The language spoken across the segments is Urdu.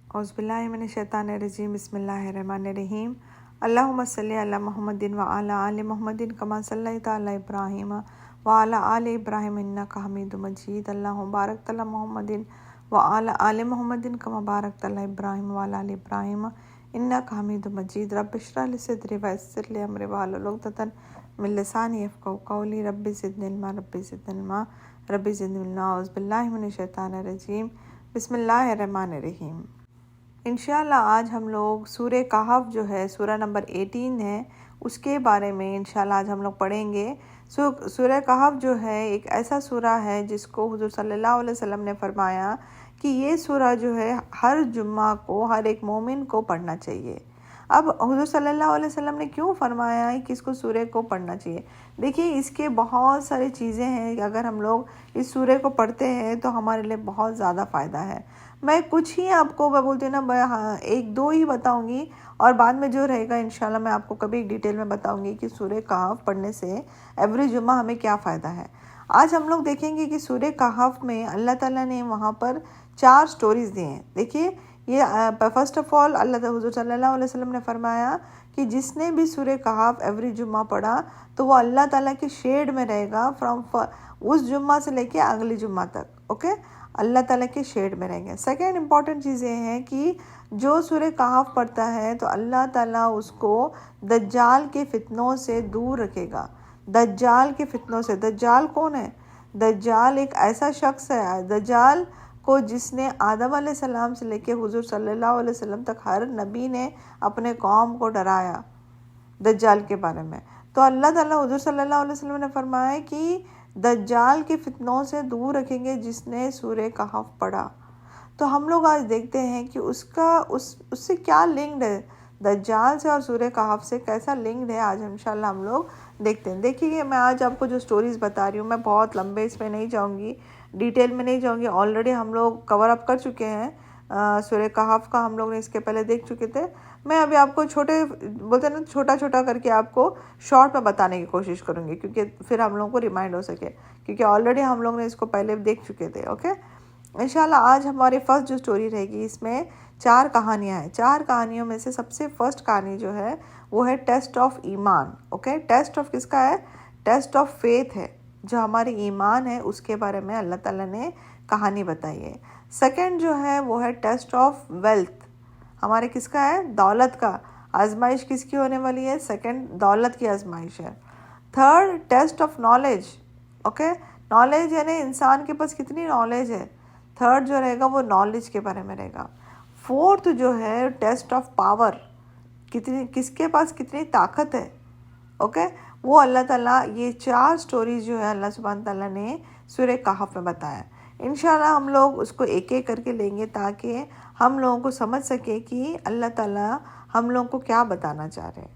اعوذ باللہ من الشیطان الرجیم بسم اللہ الرحمن الرحیم اللہم صلی علی محمد وعلی آل محمد کما صلیت علی ابراہیم وعلی آل ابراہیم انک حمید مجید اللہم بارک علی محمد وعلی آل محمد کما بارکت علی ابراہیم وعلی آل ابراہیم انک حمید مجید رب اشرح لی صدری ویسر لی امری واحلل عقدۃ من لسانی یفقہوا قولی رب زدنی علما رب زدنی علما رب زدنی علما اعوذ باللہ من الشیطان الرجیم بسم اللہ الرحمن الرحیم۔ انشاءاللہ آج ہم لوگ سورہ کہف جو ہے سورہ نمبر 18 ہے، اس کے بارے میں انشاءاللہ آج ہم لوگ پڑھیں گے۔ سورہ کہف جو ہے ایک ایسا سورہ ہے جس کو حضور صلی اللہ علیہ وسلم نے فرمایا کہ یہ سورہ جو ہے ہر جمعہ کو ہر ایک مومن کو پڑھنا چاہیے۔ اب حضور صلی اللہ علیہ وسلم نے کیوں فرمایا ہے کہ اس کو سورہ کو پڑھنا چاہیے؟ دیکھیے اس کے بہت ساری چیزیں ہیں کہ اگر ہم لوگ اس سورہ کو پڑھتے ہیں تو ہمارے لیے بہت زیادہ فائدہ ہے۔ میں کچھ ہی آپ کو بولتے ہیں نا ایک دو ہی بتاؤں گی، اور بعد میں جو رہے گا انشاءاللہ میں آپ کو کبھی ڈیٹیل میں بتاؤں گی کہ سورہ کہف پڑھنے سے ایوری جمعہ ہمیں کیا فائدہ ہے۔ آج ہم لوگ دیکھیں گے کہ سورہ کہف میں اللہ تعالیٰ نے وہاں پر 4 سٹوریز دی ہیں۔ دیکھیے یہ فرسٹ آف آل حضور صلی اللہ علیہ وسلم نے فرمایا کہ جس نے بھی سورہ کہف ایوری جمعہ پڑھا تو وہ اللہ تعالیٰ کے شیڈ میں رہے گا اس جمعہ سے لے کے اگلی جمعہ تک، اوکے، اللہ تعالیٰ کے شیڈ میں رہیں گے۔ سیکنڈ امپورٹنٹ چیز یہ ہے کہ جو سورہ کہف پڑھتا ہے تو اللہ تعالیٰ اس کو دجال کے فتنوں سے دور رکھے گا۔ دجال کے فتنوں سے، دجال کون ہے؟ دجال ایک ایسا شخص ہے، دجال کو جس نے آدم علیہ السلام سے لے کے حضور صلی اللہ علیہ وسلم تک ہر نبی نے اپنے قوم کو ڈرایا دجال کے بارے میں۔ تو اللہ تعالیٰ حضور صلی اللہ علیہ وسلم نے فرمایا کہ دجال کے فتنوں سے دور رکھیں گے جس نے سورہ کہف پڑھا۔ تو ہم لوگ آج دیکھتے ہیں کہ اس سے کیا لنکڈ ہے، دجال سے اور سورہ کہف سے کیسا لنکڈ ہے، آج انشاءاللہ ہم لوگ دیکھتے ہیں۔ دیکھیے میں آج آپ کو جو سٹوریز بتا رہی ہوں میں بہت لمبے اس میں نہیں جاؤں گی، ڈیٹیل میں نہیں جاؤں گی، آلریڈی ہم لوگ کور اپ کر چکے ہیں سورہ کہف کا، ہم لوگ نے اس کے پہلے دیکھ چکے تھے۔ میں ابھی آپ کو بولتے ہیں نا چھوٹا چھوٹا کر کے آپ کو شارٹ میں بتانے کی کوشش کروں گی، کیونکہ پھر ہم لوگوں کو ریمائنڈ ہو سکے، کیونکہ آلریڈی ہم لوگ نے اس کو پہلے دیکھ چکے تھے، اوکے۔ انشاءاللہ آج ہماری فرسٹ جو سٹوری رہے گی، اس میں 4 کہانیاں ہیں۔ 4 کہانیوں میں سے سب سے فرسٹ کہانی جو ہے وہ ہے ٹیسٹ آف ایمان، اوکے۔ ٹیسٹ آف کس کا ہے؟ ٹیسٹ آف فیتھ ہے، جو ہماری ایمان ہے اس کے بارے میں اللہ تعالیٰ نے کہانی بتائی ہے۔ سیکنڈ جو ہے وہ ہے ٹیسٹ آف ویلتھ، ہمارے کس کا ہے؟ دولت کا۔ آزمائش کس کی ہونے والی ہے؟ سیکنڈ دولت کی آزمائش ہے۔ Third test of knowledge, okay, knowledge یعنی انسان کے پاس کتنی نالج ہے، تھرڈ جو رہے گا وہ نالج کے بارے میں رہے گا۔ فورتھ جو ہے ٹیسٹ آف پاور، کس کے پاس کتنی طاقت ہے، اوکے، وہ اللہ تعالیٰ یہ 4 سٹوریز جو ہے اللہ سبحانہ تعالیٰ نے سورہ کہف میں بتایا۔ انشاءاللہ ہم لوگ اس کو ایک ایک کر کے لیں گے تاکہ ہم لوگوں کو سمجھ سکے کہ اللہ تعالیٰ ہم لوگوں کو کیا بتانا چاہ رہے ہیں۔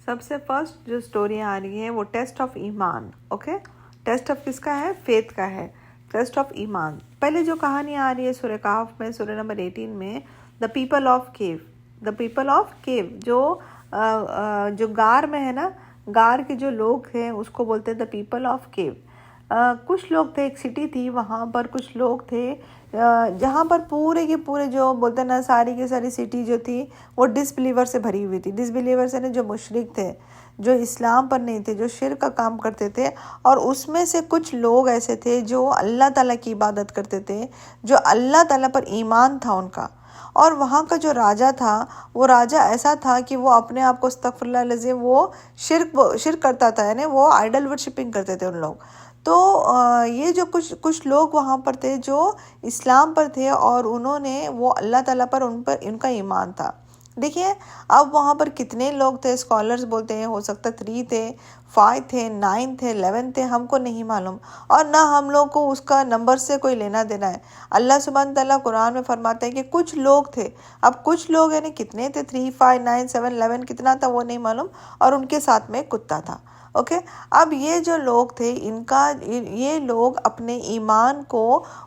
سب سے فرسٹ جو سٹوری آ رہی ہے وہ ٹیسٹ آف ایمان، اوکے۔ ٹیسٹ آف کس کا ہے؟ فیتھ کا ہے، ٹیسٹ آف ایمان۔ پہلے جو کہانی آ رہی ہے سورہ کہف میں، سورہ نمبر 18 میں، the people of cave, the people of cave, جو غار میں ہے نا، غار کے جو لوگ تھے اس کو بولتے ہیں دا پیپل آف کیو۔ کچھ لوگ تھے، ایک سٹی تھی وہاں پر، کچھ لوگ تھے جہاں پر پورے کے پورے جو بولتے ہیں نا ساری کی ساری سٹی جو تھی وہ ڈس بلیور سے بھری ہوئی تھی۔ ڈس بلیور سے جو مشرک تھے، جو اسلام پر نہیں تھے، جو شرک کا کام کرتے تھے، اور اس میں سے کچھ لوگ ایسے تھے جو اللہ تعالیٰ کی عبادت کرتے تھے، جو اللہ تعالیٰ پر ایمان تھا ان کا۔ اور وہاں کا جو راجہ تھا وہ راجہ ایسا تھا کہ وہ اپنے آپ کو استغفر اللہ العظیم وہ شرک کرتا تھا، یعنی وہ آئیڈل ورشپنگ کرتے تھے ان لوگ۔ تو یہ جو کچھ لوگ وہاں پر تھے جو اسلام پر تھے اور انہوں نے وہ اللہ تعالیٰ پر ان کا ایمان تھا۔ دیکھیے اب وہاں پر کتنے لوگ تھے، اسکالرز بولتے ہیں ہو سکتا 3 تھے، 5 تھے، 9 تھے، 11 تھے، ہم کو نہیں معلوم، اور نہ ہم لوگ کو اس کا نمبر سے کوئی لینا دینا ہے۔ اللہ سبحانہ تعالیٰ قرآن میں فرماتے ہیں کہ کچھ لوگ تھے، اب کچھ لوگ یعنی کتنے تھے، 3 5 9 7 11 کتنا تھا وہ نہیں معلوم، اور ان کے ساتھ میں کتا تھا، اوکے۔ اب یہ جو لوگ تھے یہ لوگ اپنے ایمان کو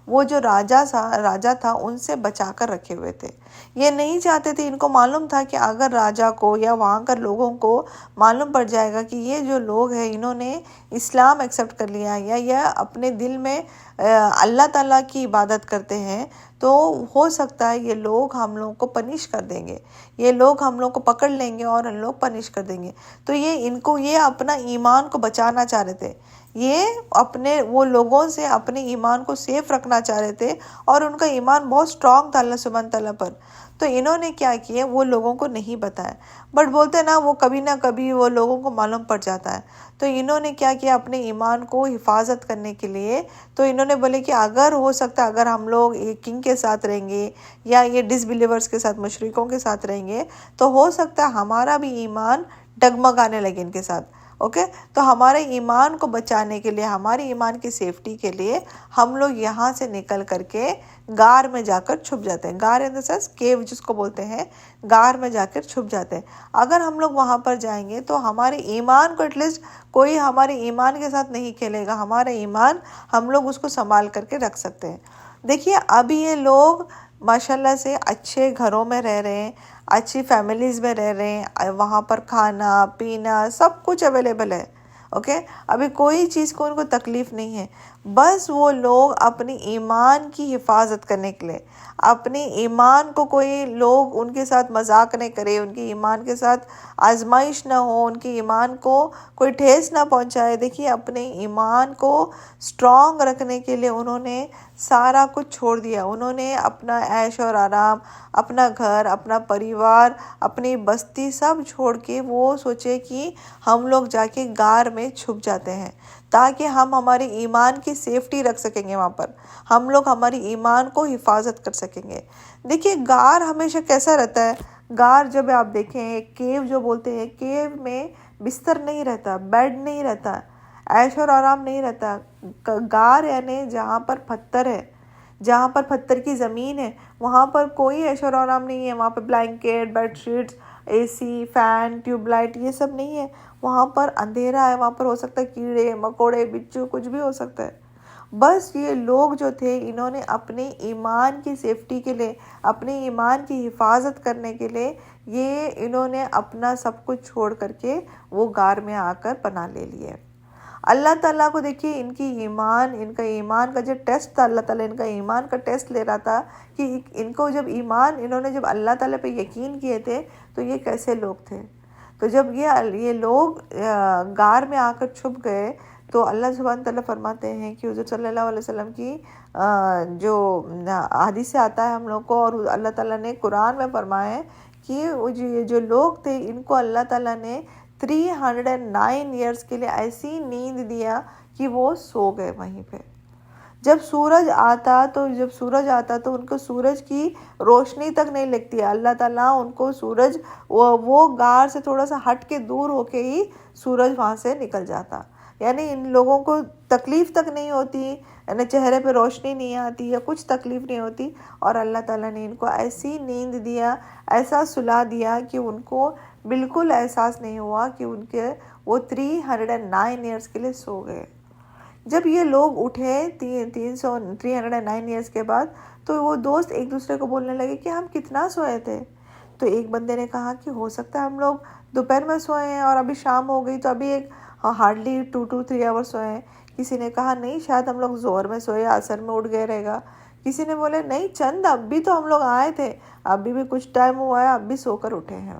وہ جو راجہ تھا ان سے بچا کر رکھے ہوئے تھے۔ یہ نہیں چاہتے تھے، ان کو معلوم تھا کہ اگر راجہ کو یا وہاں کر لوگوں کو معلوم پڑ جائے گا کہ یہ جو لوگ ہیں انہوں نے اسلام ایکسیپٹ کر لیا یا اپنے دل میں اللہ تعالیٰ کی عبادت کرتے ہیں، تو ہو سکتا ہے یہ لوگ ہم لوگوں کو پنش کر دیں گے، یہ لوگ ہم لوگ کو پکڑ لیں گے اور ہم لوگ پنش کر دیں گے۔ تو یہ اپنا ایمان کو بچانا چاہ رہے تھے، یہ وہ لوگوں سے اپنے ایمان کو سیف رکھنا چاہ رہے تھے، اور ان کا ایمان بہت سٹرونگ تھا اللہ سبحانہ تعالیٰ پر۔ تو انہوں نے کیا کیا، وہ لوگوں کو نہیں بتایا، بٹ بولتے نا وہ کبھی نہ کبھی وہ لوگوں کو معلوم پڑ جاتا ہے۔ تو انہوں نے کیا کیا، اپنے ایمان کو حفاظت کرنے کے لیے تو انہوں نے بولے کہ اگر ہو سکتا ہے اگر ہم لوگ کنگ کے ساتھ رہیں گے یا یہ ڈس بلیورز کے ساتھ، مشرکوں کے ساتھ رہیں گے، تو ہو سکتا ہے ہمارا بھی ایمان ڈگمگانے لگے ان کے ساتھ۔ اوکے، تو ہمارے ایمان کو بچانے کے لیے، ہمارے ایمان کی سیفٹی کے لیے ہم لوگ یہاں سے نکل کر کے غار میں جا کر چھپ جاتے ہیں۔ غار ان دا سینس کیو جس کو بولتے ہیں، غار میں جا کر چھپ جاتے ہیں۔ اگر ہم لوگ وہاں پر جائیں گے تو ہمارے ایمان کو ایٹ لیسٹ کوئی ہمارے ایمان کے ساتھ نہیں کھیلے گا، ہمارا ایمان ہم لوگ اس کو سنبھال کر کے رکھ سکتے ہیں۔ دیکھیے ابھی یہ لوگ ماشاءاللہ سے اچھے گھروں میں رہ رہے ہیں، اچھی فیملیز میں رہ رہے ہیں، وہاں پر کھانا پینا سب کچھ اویلیبل ہے۔ اوکے، ابھی کوئی چیز کو ان کو تکلیف نہیں ہے، بس وہ لوگ اپنی ایمان کی حفاظت کرنے کے لیے، اپنے ایمان کو کوئی لوگ ان کے ساتھ مذاق نہ کرے، ان کے ایمان کے ساتھ آزمائش نہ ہو، ان کے ایمان کو کوئی ٹھیس نہ پہنچائے۔ دیکھیے اپنے ایمان کو سٹرونگ رکھنے کے لیے انہوں نے سارا کچھ چھوڑ دیا، انہوں نے اپنا عیش اور آرام، اپنا گھر، اپنا پریوار، اپنی بستی سب چھوڑ کے وہ سوچے کہ ہم لوگ جا کے غار میں چھپ جاتے ہیں تاکہ ہم ہمارے ایمان کی سیفٹی رکھ سکیں گے، وہاں پر ہم لوگ ہماری ایمان کو حفاظت کر سکیں گے۔ دیکھیے غار ہمیشہ کیسا رہتا ہے، غار جب آپ دیکھیں کیو جو بولتے ہیں، کیو میں بستر نہیں رہتا، بیڈ نہیں رہتا، عیش اور آرام نہیں رہتا۔ غار یعنی جہاں پر پتھر ہے، جہاں پر پتھر کی زمین ہے، وہاں پر کوئی عیش اور آرام نہیں ہے، وہاں پہ بلینکٹ، بیڈ شیٹس، اے سی، فین، ٹیوب لائٹ یہ سب نہیں ہے، وہاں پر اندھیرا ہے، وہاں پر ہو سکتا ہے کیڑے مکوڑے بچھو کچھ بھی ہو سکتا ہے۔ بس یہ لوگ جو تھے انہوں نے اپنے ایمان کی سیفٹی کے لیے، اپنے ایمان کی حفاظت کرنے کے لیے انہوں نے اپنا سب کچھ چھوڑ کر کے وہ غار میں آ کر پناہ لے لیے۔ اللہ تعالیٰ کو دیکھیے ان کا ایمان کا جو ٹیسٹ تھا، اللہ تعالیٰ ان کا ایمان کا ٹیسٹ لے رہا تھا کہ ان کو جب انہوں نے جب اللہ تعالیٰ پہ یقین کیے تھے تو یہ کیسے لوگ تھے۔ تو جب یہ لوگ غار میں آ کر چھپ گئے تو اللہ سبحانہ تعالیٰ فرماتے ہیں کہ حضور صلی اللہ علیہ وسلم کی جو حدیث سے آتا ہے ہم لوگ کو، اور اللہ تعالیٰ نے قرآن میں فرمایا ہے کہ جو لوگ تھے ان کو اللہ تعالیٰ نے 309 ایئرس کے لیے ایسی نیند دیا کہ وہ سو گئے وہیں پہ۔ جب سورج آتا تو ان کو سورج کی روشنی تک نہیں لگتی ہے، اللہ تعالیٰ ان کو سورج وہ غار سے تھوڑا سا ہٹ کے دور ہو کے ہی سورج وہاں سے نکل جاتا، یعنی ان لوگوں کو تکلیف تک نہیں ہوتی، یعنی چہرے پہ روشنی نہیں آتی یا کچھ تکلیف نہیں ہوتی، اور اللہ تعالیٰ نے ان کو ایسی نیند دیا، ایسا سلا دیا کہ ان کو بالکل احساس نہیں ہوا کہ وہ 309 ایئرس کے لیے سو گئے۔ جب یہ لوگ اٹھے 309 ایئرس کے بعد تو وہ دوست ایک دوسرے کو بولنے لگے کہ ہم کتنا سوئے تھے۔ تو ایک بندے نے کہا کہ ہو سکتا ہے ہم لوگ دوپہر میں سوئے ہیں اور ابھی شام ہو گئی تو ابھی ایک ہارڈلی 2 to 3 آور سوئے ہیں۔ کسی نے کہا نہیں شاید ہم لوگ ظہر میں سوئے، عصر میں اٹھ گئے رہے گا۔ کسی نے بولے نہیں چند اب بھی تو ہم لوگ آئے تھے، ابھی بھی کچھ ٹائم ہوا ہے، اب بھی سو کر اٹھے ہیں۔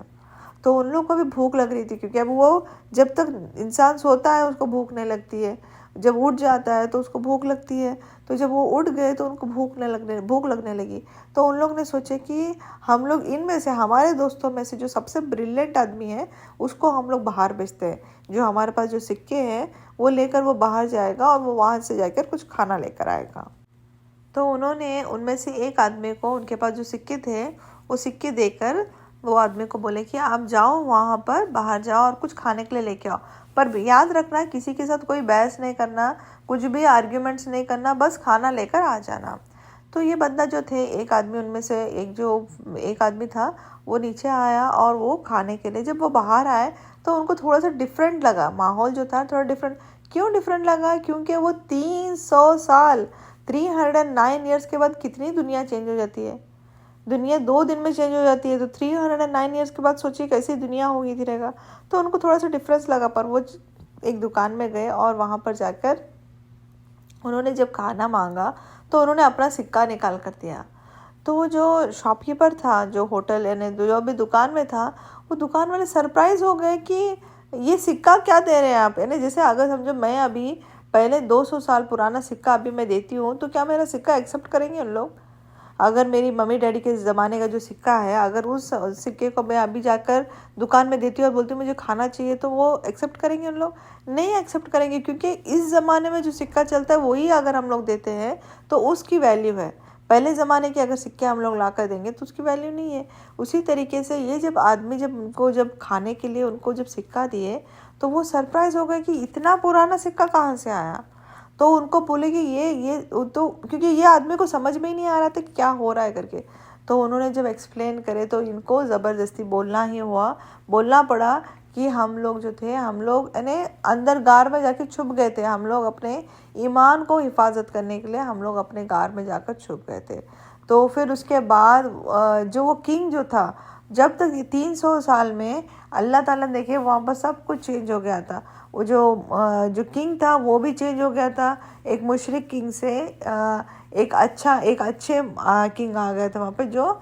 تو ان لوگوں کو بھی بھوک لگ رہی تھی، کیونکہ اب وہ جب تک انسان سوتا ہے اس کو بھوک نہیں لگتی ہے، جب اٹھ جاتا ہے تو اس کو بھوک لگتی ہے۔ تو جب وہ اٹھ گئے تو ان کو بھوک لگنے لگی۔ تو ان لوگ نے سوچے کہ ہم لوگ ان میں سے، ہمارے دوستوں میں سے جو سب سے بریلینٹ آدمی ہے اس کو ہم لوگ باہر بھیجتے ہیں، جو ہمارے پاس جو سکے ہیں وہ لے کر وہ باہر جائے گا اور وہ وہاں سے جا کر کچھ کھانا لے کر آئے گا۔ تو انہوں نے ان میں سے ایک آدمی کو، ان کے پاس جو سکے تھے وہ سکے دے کر وہ آدمی کو بولے کہ آپ جاؤ وہاں پر باہر جاؤ اور کچھ کھانے کے لیے لے کے آؤ، پر یاد رکھنا کسی کے ساتھ کوئی بحث نہیں کرنا، کچھ بھی آرگیومنٹس نہیں کرنا، بس کھانا لے کر آ جانا۔ تو یہ بندہ جو تھے، ایک آدمی ان میں سے ایک آدمی تھا، وہ نیچے آیا اور وہ کھانے کے لیے، جب وہ باہر آئے تو ان کو تھوڑا سا ڈیفرنٹ لگا، ماحول جو تھا تھوڑا ڈیفرنٹ۔ کیوں ڈیفرنٹ لگا؟ کیونکہ وہ 300 سال 309 ایئرس کے بعد کتنی دنیا چینج ہو جاتی ہے، دنیا 2 دن میں چینج ہو جاتی ہے، تو 309 ایئرس کے بعد سوچیے کیسی دنیا ہوگی تھی رہے گا۔ تو ان کو تھوڑا سا ڈفرینس لگا، پر وہ ایک دکان میں گئے اور وہاں پر جا کر انہوں نے جب کھانا مانگا تو انہوں نے اپنا سکہ نکال کر دیا۔ تو وہ جو شاپ کیپر تھا، جو ہوٹل یعنی جو بھی دکان میں تھا، وہ دکان والے سرپرائز ہو گئے کہ یہ سکہ کیا دے رہے ہیں آپ. یعنی جیسے اگر سمجھو میں ابھی پہلے 200 سال پرانا سکہ ابھی میں دیتی ہوں تو کیا میرا سکہ ایکسیپٹ کریں گے ان لوگ؟ اگر میری ممی ڈیڈی کے زمانے کا جو سکہ ہے، اگر اس سکے کو میں ابھی جا کر دکان میں دیتی ہوں اور بولتی ہوں مجھے کھانا چاہیے، تو وہ ایکسیپٹ کریں گے ان لوگ؟ نہیں ایکسیپٹ کریں گے، کیونکہ اس زمانے میں جو سکہ چلتا ہے وہی اگر ہم لوگ دیتے ہیں تو اس کی ویلیو ہے. پہلے زمانے کے اگر سکے ہم لوگ لا کر دیں گے تو اس کی ویلیو نہیں ہے. اسی طریقے سے یہ جب آدمی جب کھانے کے لیے ان کو جب سکہ دیے تو وہ سرپرائز ہو گئے کہ اتنا پرانا سکہ کہاں سے آیا. تو ان کو بولے کہ یہ تو کیونکہ یہ آدمی کو سمجھ میں ہی نہیں آ رہا تھا کہ کیا ہو رہا ہے کر کے. تو انہوں نے جب ایکسپلین کرے تو ان کو زبردستی بولنا پڑا کہ ہم لوگ جو تھے، ہم لوگ یعنی اندر غار میں جا کے چھپ گئے تھے. ہم لوگ اپنے ایمان کو حفاظت کرنے کے لیے ہم لوگ اپنے غار میں جا کر چھپ گئے تھے. تو پھر اس کے بعد جو وہ کنگ جو تھا، جب تک 300 سال میں اللہ تعالیٰ نے دیکھے وہاں پر سب کچھ چینج ہو گیا تھا. وہ جو کنگ تھا وہ بھی چینج ہو گیا تھا. ایک مشرک کنگ سے ایک اچھے کنگ آ گئے تھے وہاں پہ جو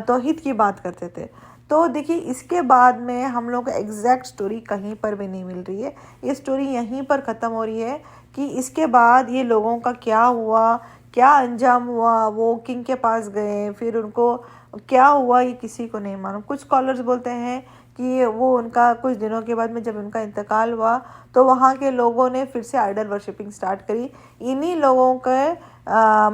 توحید کی بات کرتے تھے. تو دیکھیے اس کے بعد میں ہم لوگ کو ایگزیکٹ سٹوری کہیں پر بھی نہیں مل رہی ہے. یہ سٹوری یہیں پر ختم ہو رہی ہے کہ اس کے بعد یہ لوگوں کا کیا ہوا، کیا انجام ہوا. وہ کنگ کے پاس گئے، پھر ان کو کیا ہوا یہ کسی کو نہیں معلوم. کچھ اسکالرز بولتے ہیں کہ وہ ان کا کچھ دنوں کے بعد میں جب ان کا انتقال ہوا تو وہاں کے لوگوں نے پھر سے آئیڈل ورشپنگ سٹارٹ کری. انہی لوگوں کے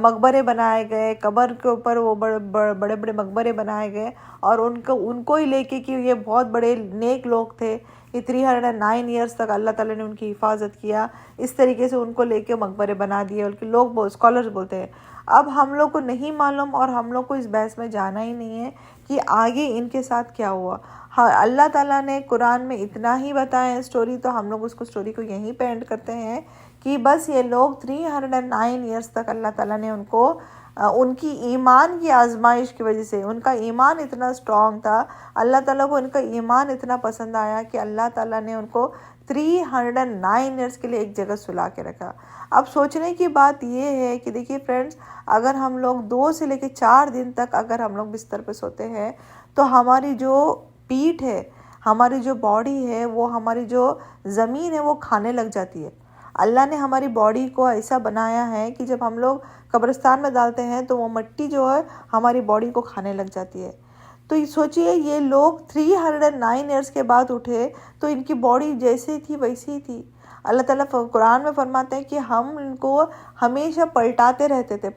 مقبرے بنائے گئے، قبر کے اوپر وہ بڑے بڑے مقبرے بنائے گئے، اور ان کو ہی لے کے کہ یہ بہت بڑے نیک لوگ تھے. یہ 309 ایئرس تک اللہ تعالیٰ نے ان کی حفاظت کیا. اس طریقے سے ان کو لے کے مقبرے بنا دیے. بلکہ اسکالرز بولتے ہیں. اب ہم لوگ کو نہیں معلوم اور ہم لوگ کو اس بحث میں جانا ہی نہیں ہے کہ آگے ان کے ساتھ کیا ہوا. ہاں اللہ تعالیٰ نے قرآن میں اتنا ہی بتایا ہے سٹوری، تو ہم لوگ اس کو سٹوری کو یہیں پہ اینڈ کرتے ہیں کہ بس یہ لوگ 309 ایئرس تک اللہ تعالیٰ نے ان کو ان کی ایمان کی آزمائش کی وجہ سے، ان کا ایمان اتنا سٹرونگ تھا، اللہ تعالیٰ کو ان کا ایمان اتنا پسند آیا کہ اللہ تعالیٰ نے ان کو 309 ایئرس کے لیے ایک جگہ سلا کے رکھا. اب سوچنے کی بات یہ ہے کہ دیکھیے فرینڈز، اگر ہم لوگ 2 سے لے کے 4 دن تک اگر ہم لوگ بستر پہ سوتے ہیں تو ہماری جو پیٹھ ہے، ہماری جو باڈی ہے، وہ ہماری جو زمین ہے وہ کھانے لگ جاتی ہے. اللہ نے ہماری باڈی کو ایسا بنایا ہے کہ جب ہم لوگ قبرستان میں ڈالتے ہیں تو وہ مٹی جو ہے ہماری باڈی کو کھانے لگ جاتی ہے. تو یہ سوچئے یہ لوگ 309 ایئرس کے بعد اٹھے تو ان کی باڈی جیسے تھی ویسی ہی تھی. اللہ تعالیٰ قرآن میں فرماتے ہیں کہ ہم ان کو ہمیشہ پلٹاتے رہتے تھے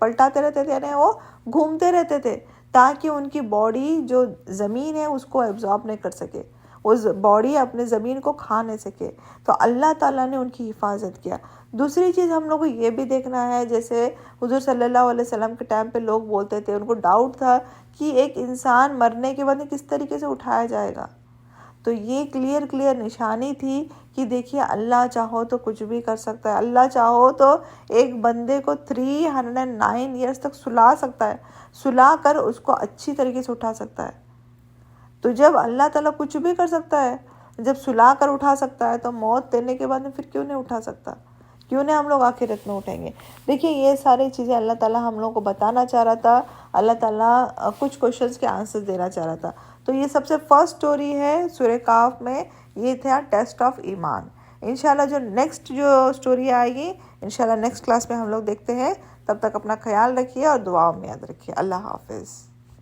یعنی وہ گھومتے رہتے تھے تاکہ ان کی باڈی جو زمین ہے اس کو ایبزارب نہیں کر سکے، اس باڈی اپنے زمین کو کھا نہیں سکے. تو اللہ تعالیٰ نے ان کی حفاظت کیا. دوسری چیز ہم لوگ کو یہ بھی دیکھنا ہے، جیسے حضور صلی اللہ علیہ وسلم کے ٹائم پہ لوگ بولتے تھے، ان کو ڈاؤٹ تھا کہ ایک انسان مرنے کے بعد کس طریقے سے اٹھایا جائے گا. تو یہ کلیئر نشانی تھی کہ دیکھیے اللہ چاہو تو کچھ بھی کر سکتا ہے. اللہ چاہو تو ایک بندے کو 309 ایئرس تک سلا سکتا ہے، سلا کر اس کو اچھی طریقے سے اٹھا سکتا ہے. تو جب اللہ تعالیٰ کچھ بھی کر سکتا ہے، جب سلا کر اٹھا سکتا ہے، تو موت دینے کے بعد میں پھر کیوں نہیں اٹھا سکتا؟ کیوں نہیں ہم لوگ آخرت میں اٹھیں گے؟ دیکھیے یہ ساری چیزیں اللہ تعالیٰ ہم لوگوں کو بتانا چاہ رہا تھا. اللہ تعالیٰ کچھ کوشچنس کے آنسر دینا چاہ رہا تھا. تو یہ سب سے فرسٹ سٹوری ہے سورہ کہف میں، یہ تھا ٹیسٹ آف ایمان. انشاءاللہ جو نیکسٹ جو سٹوری آئے گی انشاءاللہ نیکسٹ کلاس میں ہم لوگ دیکھتے ہیں. تب تک اپنا خیال رکھیے اور دعاؤں میں یاد رکھیے. اللہ حافظ.